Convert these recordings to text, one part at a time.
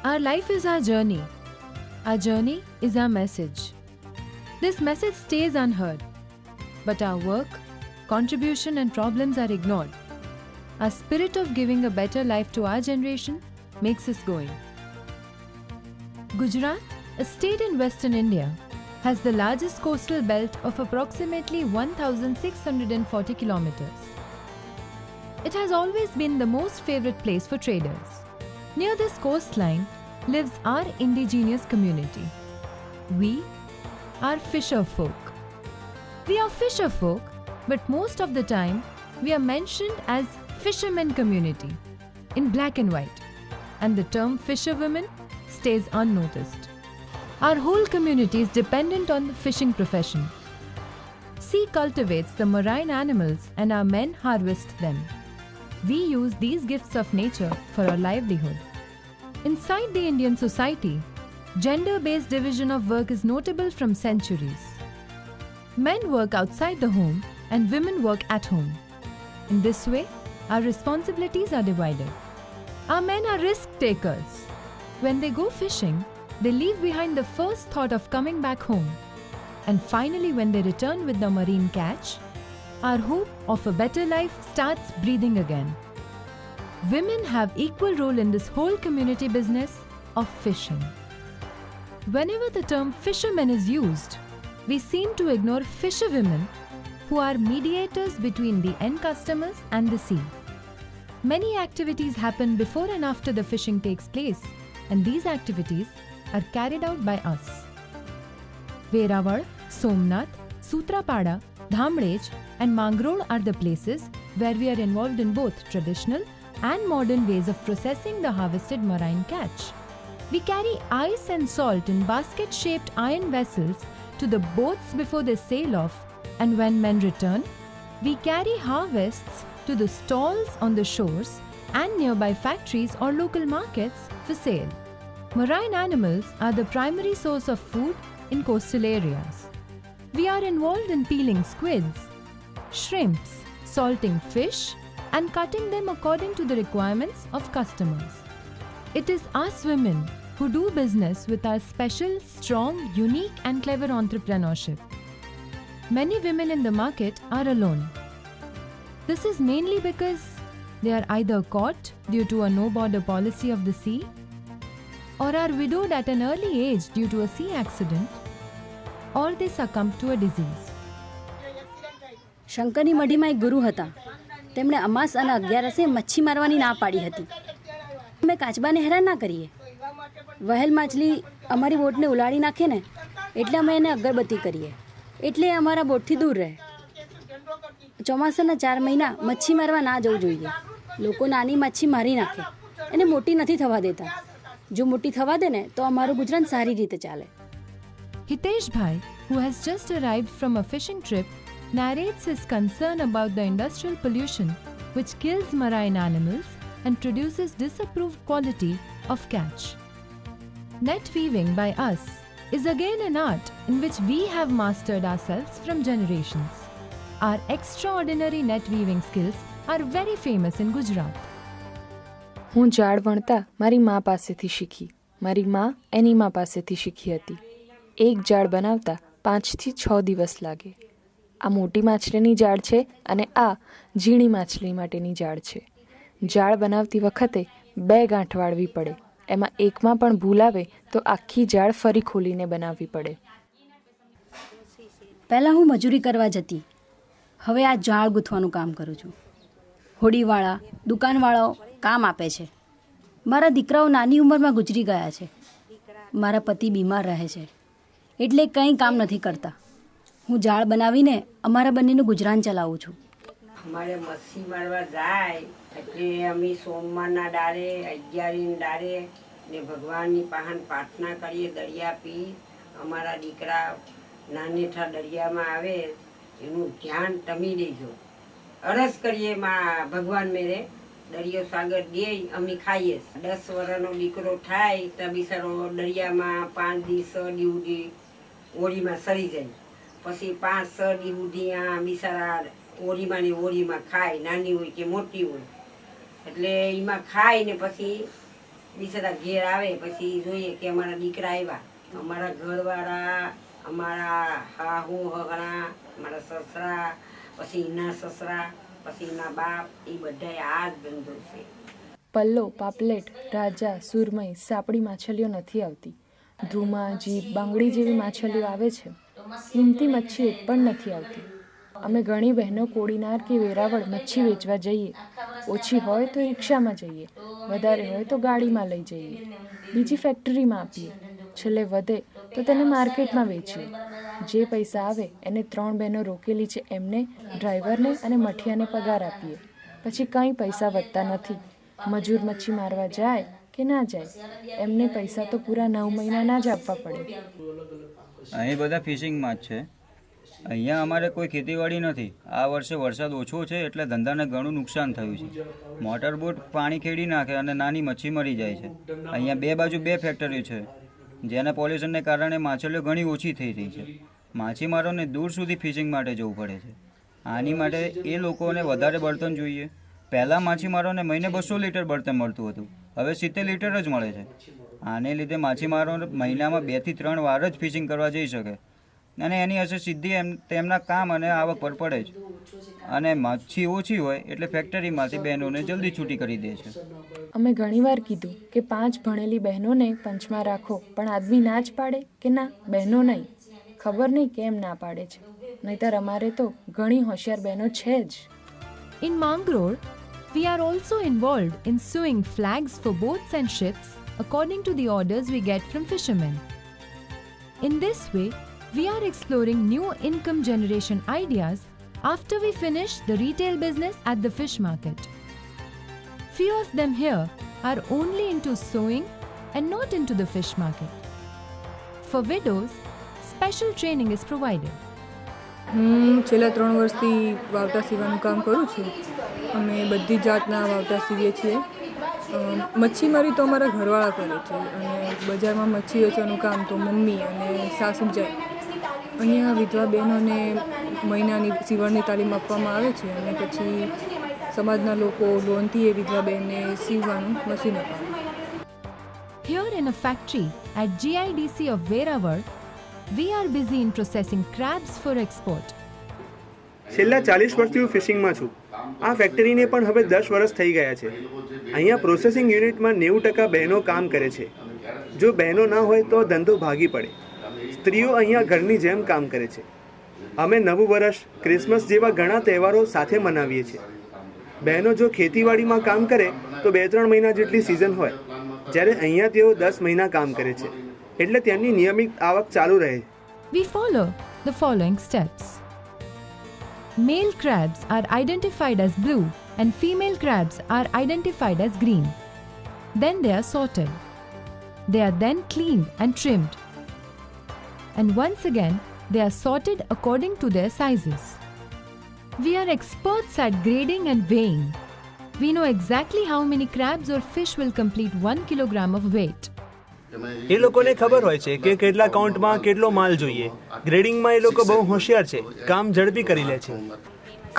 Our life is our journey. Our journey is our message. This message stays unheard, but our work, contribution, and problems are ignored. Our spirit of giving a better life to our generation makes us going. Gujarat, a state in Western India, has the largest coastal belt of approximately 1,640 kilometers. It has always been the most favorite place for traders. Near this coastline lives our indigenous community. We are fisher folk. We are fisher folk, but most of the time we are mentioned as fishermen community in black and white, and the term fisherwomen stays unnoticed. Our whole community is dependent on the fishing profession. Sea cultivates the marine animals and our men harvest them. We use these gifts of nature for our livelihood. Inside the Indian society, gender-based division of work is notable from centuries. Men work outside the home and women work at home. In this way, our responsibilities are divided. Our men are risk takers. When they go fishing, they leave behind the first thought of coming back home. And finally, when they return with the marine catch, our hope of a better life starts breathing again. Women have equal role in this whole community business of fishing. Whenever the term fishermen is used, we seem to ignore fisherwomen who are mediators between the end customers and the sea. Many activities happen before and after the fishing takes place, and these activities are carried out by us. Verawad, Somnath, Sutrapada, Dhamrej and Mangrod are the places where we are involved in both traditional and modern ways of processing the harvested marine catch. We carry ice and salt in basket-shaped iron vessels to the boats before they sail off, and when men return, we carry harvests to the stalls on the shores and nearby factories or local markets for sale. Marine animals are the primary source of food in coastal areas. We are involved in peeling squids, shrimps, salting fish, and cutting them according to the requirements of customers. It is us women who do business with our special, strong, unique and clever entrepreneurship. Many women in the market are alone. This is mainly because they are either caught due to a no-border policy of the sea, or are widowed at an early age due to a sea accident, or they succumb to a disease. શંકરની મઢીમાં એક ગુરુ હતા. તેમણે અમાસ અને અગિયારસે મચ્છી મારવાની ના પાડી હતી. અમે કાચબાને હેરાન ના કરીએ. વહેલ માછલી અમારી બોટને ઉલાળી નાખે ને એટલે અમે એને અગરબત્તી કરીએ, એટલે અમારા બોટથી દૂર રહે. ચોમાસાના 4 મહિના મચ્છી મારવા ના જવું જોઈએ. લોકો નાની મચ્છી મારી નાખે, એને મોટી નથી થવા દેતા. જો મોટી થવા દે ને તો અમારું ગુજરાન સારી રીતે ચાલે. Hitesh Bhai, who has just arrived from a fishing trip, narrates his concern about the industrial pollution which kills marine animals and produces disapproved quality of catch. Net weaving by us is again an art in which we have mastered ourselves from generations. Our extraordinary net weaving skills are very famous in Gujarat. હું જાળ વણતા મારી મા પાસેથી શીખી. મારી મા એની મા પાસેથી શીખી હતી. એક જાળ બનાવતા 5 થી 6 દિવસ લાગે. આ મોટી માછલીની જાળ છે અને આ ઝીણી માછલી માટેની જાળ છે. જાળ બનાવતી વખતે 2 ગાંઠ વાળવી પડે. એમાં એકમાં પણ ભૂલ આવે તો આખી જાળ ફરી ખોલીને બનાવવી પડે. પહેલાં હું મજૂરી કરવા જતી. હવે આ જાળ ગૂંથવાનું કામ કરું છું. હોડીવાળા, દુકાનવાળાઓ કામ આપે છે. મારા દીકરાઓ નાની ઉંમરમાં ગુજરી ગયા છે. મારા પતિ બીમાર રહે છે, એટલે કંઈ કામ નથી કરતા. હું જાળ બનાવીને અમારા બંનેનું ગુજરાન ચલાવું છું. અમારે મચ્છી મારવા જાય એટલે અમે સોમવારના ડાળે, 11ની ડાળે ને ભગવાનની પાસે પ્રાર્થના કરીએ. દરિયા પી અમારા દીકરા નાનેઠા દરિયામાં આવે એનું ધ્યાન તમે લેજો. અરજ કરીએ માં ભગવાન મેરે દરિયો સાગર દે અમે ખાઈએ. 10 વર્ષનો દીકરો થાય તો બિચારો દરિયામાં 5 દિવસ સુધી ઓળીમાં સરી જાય. પછી 5-6 દિવસ સુધી આ બિચારા ઓળીમાં ખાય, નાની હોય કે મોટી હોય. એટલે એમાં ખાય ને પછી બિચારા ઘેર આવે, પછી જોઈએ કે અમારા દીકરા આવ્યા. અમારા ઘરવાળા, અમારા હાહુ હગણા, અમારા સસરા, પછી એના સસરા, પછી એના બાપ, એ બધા આ જ ધંધો છે. પલ્લો, પાપલેટ, રાજા, સુરમઈ, સાપડી માછલીઓ નથી આવતી. ધ્રુમા, જીપ, બાંગડી જેવી માછલીઓ આવે છે. કિંમતી મચ્છી એક પણ નથી આવતી. અમે ઘણી બહેનો કોડીનાર કે વેરાવળ મચ્છી વેચવા જઈએ. ઓછી હોય તો રિક્ષામાં જઈએ, વધારે હોય તો ગાડીમાં લઈ જઈએ, બીજી ફેક્ટરીમાં આપીએ. છેલ્લે વધે તો તેને માર્કેટમાં વેચીએ. જે પૈસા આવે એને 3 બહેનો રોકેલી છે એમને, ડ્રાઈવરને અને મઠિયાને પગાર આપીએ. પછી કંઈ પૈસા વધતા નથી. મજૂર મચ્છી મારવા જાય કે ના જાય, એમને પૈસા તો પૂરા 9 મહિનાના જ આપવા પડે. અહીં બધા ફિશિંગમાં જ છે. અહીંયા અમારે કોઈ ખેતીવાડી નથી. આ વર્ષે વરસાદ ઓછો છે એટલે ધંધાને ઘણું નુકસાન થયું છે. મોટર બોટ પાણી ખેડી નાખે અને નાની મચ્છી મરી જાય છે. અહીંયા 2 બાજુ 2 ફેક્ટરીઓ છે, જેના પોલ્યુશનને કારણે માછલીઓ ઘણી ઓછી થઈ રહી છે. માછીમારોને દૂર સુધી ફિશિંગ માટે જવું પડે છે. આની માટે એ લોકોને વધારે બળતણ જોઈએ. પહેલાં માછીમારોને મહિને 200 લીટર બળતણ મળતું હતું, હવે 70 લીટર જ મળે છે. આને લીધે માછીમારો મહિનામાં 2 થી 3 વાર જ ફિશિંગ કરવા જઈ શકે અને એની અસર સીધી તેમના કામ અને આવક પર પડે છે. અને મચ્છી ઓછી હોય એટલે ફેક્ટરીમાંથી બહેનોને જલ્દી છૂટી કરી દે છે. અમે ઘણીવાર કીધું કે 5 ભણેલી બહેનોને પંચમાં રાખો, પણ આદમી ના જ પાડે કે ના, બહેનો નહીં. ખબર નહીં કેમ ના પાડે છે, નહીંતર અમારે તો ઘણી હોશિયાર બહેનો છે જ. In Mangalore, we are also involved in sewing flags for boats and ships according to the orders we get from fishermen. In this way, we are exploring new income generation ideas after we finish the retail business at the fish market. Few of them here are only into sewing and not into the fish market. For widows, special training is provided. હું છેલ્લા 3 વર્ષથી વાવટા સીવાનું કામ કરું છું. અમે બધી જાતના વાવટા સીવીએ છીએ. મચ્છીમારી તો અમારા ઘરવાળા કરે છે અને બજારમાં મચ્છી વેચવાનું કામ તો મમ્મી અને સાસુ જાય. અહીંયા વિધવા બહેનોને મહિનાની સીવણની તાલીમ આપવામાં આવે છે અને પછી સમાજના લોકો લોનથી એ વિધવા બહેનને સીવવાનું મશીન અપાવે. Here in a factory at GIDC of Verawar, we are busy in processing crabs for export. છેલ્લા 40 વર્ષથી હું ફિશિંગમાં છું. આ ફેક્ટરીને પણ હવે 10 વર્ષ થઈ ગયા છે. અહીંયા પ્રોસેસિંગ યુનિટમાં 90% બહેનો કામ કરે છે. જો બહેનો ના હોય તો ધંધો ભાગી પડે. સ્ત્રીઓ અહીંયા ઘરની જેમ કામ કરે છે. અમે નવું વર્ષ, ક્રિસમસ જેવા ઘણા તહેવારો સાથે મનાવીએ છીએ. બહેનો જો ખેતીવાડીમાં કામ કરે તો 2-3 મહિના જેટલી સિઝન હોય, જ્યારે અહીંયા તેઓ 10 મહિના કામ કરે છે, એટલે તેમની નિયમિત આવક ચાલુ રહે. We follow the following steps. Male crabs are identified as blue and female crabs are identified as green. Then they are sorted. They are then cleaned and trimmed. And once again, they are sorted according to their sizes. We are experts at grading and weighing. We know exactly how many crabs or fish will complete 1 kilogram of weight. એ લોકોને ખબર હોય છે કે કેટલા કાઉન્ટમાં કેટલો માલ જોઈએ. ગ્રેડિંગમાં એ લોકો બહુ હોશિયાર છે, કામ ઝડપી કરી લે છે.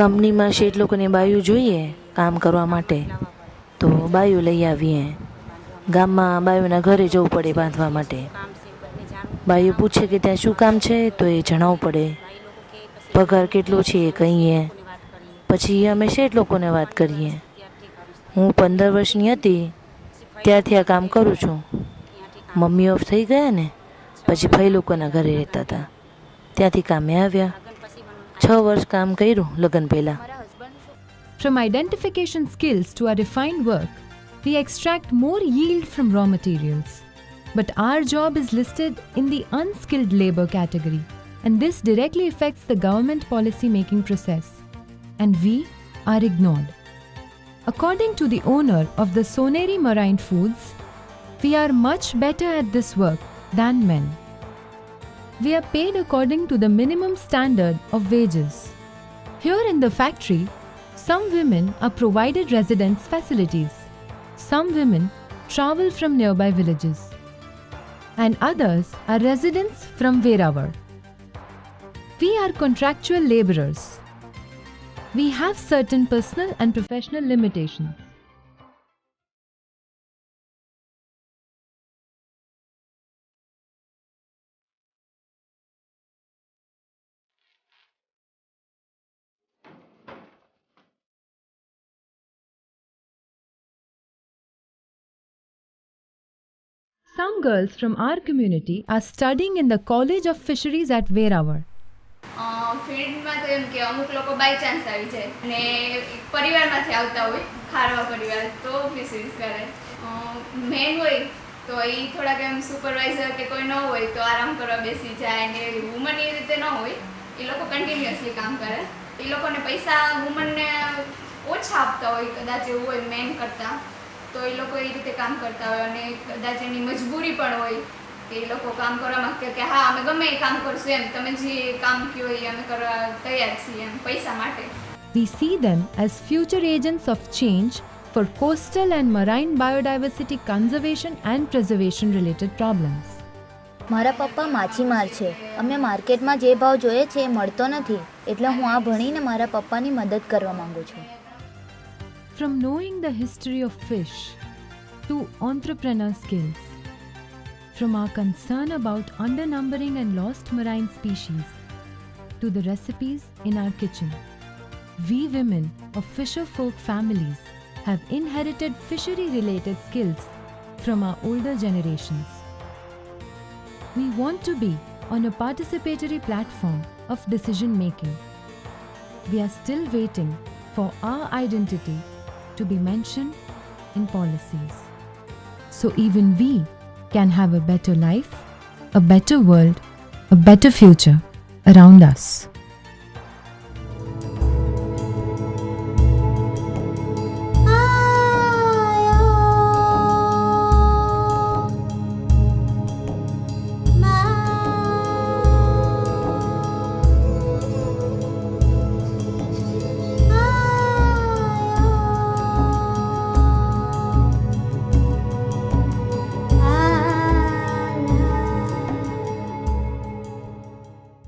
કંપનીમાં શેઠ લોકોને બાયું જોઈએ કામ કરવા માટે તો બાયું લઈ આવીએ. ગામમાં બાયુના ઘરે જવું પડે બાંધવા માટે. બાયું પૂછે કે ત્યાં શું કામ છે તો એ જણાવવું પડે. પગાર કેટલો છે એ કહીએ. પછી અમે શેઠ લોકોને વાત કરીએ. હું 15 વર્ષની હતી ત્યારથી આ કામ કરું છું. મમ્મી ઓફ થઈ ગયા ને પછી ફઈ લોકોના ઘરે રહેતા હતા, ત્યાંથી કામે આવ્યા. 6 વર્ષ કામ કર્યું લગ્ન પહેલાં. From identification skills to our refined work, we extract more yield from raw materials. But our job is listed in the unskilled labor category, and this directly affects the government policy making process. And we are ignored. According to the owner of the Soneri Marine Foods, we are much better at this work than men. we are paid according to the minimum standard of wages. Here in the factory, some women are provided residence facilities. Some women travel from nearby villages, and others are residents from Verawar. We are contractual laborers. We have certain personal and professional limitations. Some girls from our community are studying in the College of Fisheries at Verawar. ફિલ્ડમાં તો એમ કે અમુક લોકો by chance આવી જાય અને પરિવારમાંથી આવતા હોય ખારવા પરિવાર તો ફિશરીઝ કરે મેન હોય તો એ થોડાક એમ સુપરવાઇઝર કે કોઈ ન હોય તો આરામ કરવા બેસી જાય ને વુમન એ રીતે ન હોય એ લોકો કન્ટિન્યુઅસલી કામ કરે એ લોકોને પૈસા વુમનને ઓછા આપતા હોય કદાચ એવું હોય મેન કરતાં તો એ લોકો એ રીતે કામ કરતા હોય અને કદાચ એની મજબૂરી પણ હોય કે એ લોકો કામ કરવા માંગતા કે હા અમે ગમે એ કામ કરશું એમ તમે જે કામ કહો એ અમે કરવા તૈયાર છીએ એમ પૈસા માટે. We see them as future agents of change for coastal and marine biodiversity conservation and preservation related problems. મારા પપ્પા માછીમાર છે. અમે માર્કેટમાં જે ભાવ જોઈએ છે એ મળતો નથી એટલે હું આ ભણીને મારા પપ્પાની મદદ કરવા માંગુ છું. From knowing the history of fish to entrepreneur skills, from our concern about undernumbering and lost marine species to the recipes in our kitchen, we women of fisher folk families have inherited fishery related skills from our older generations. We want to be on a participatory platform of decision making. We are still waiting for our identity to be mentioned in policies, so even we can have a better life, a better world, a better future around us.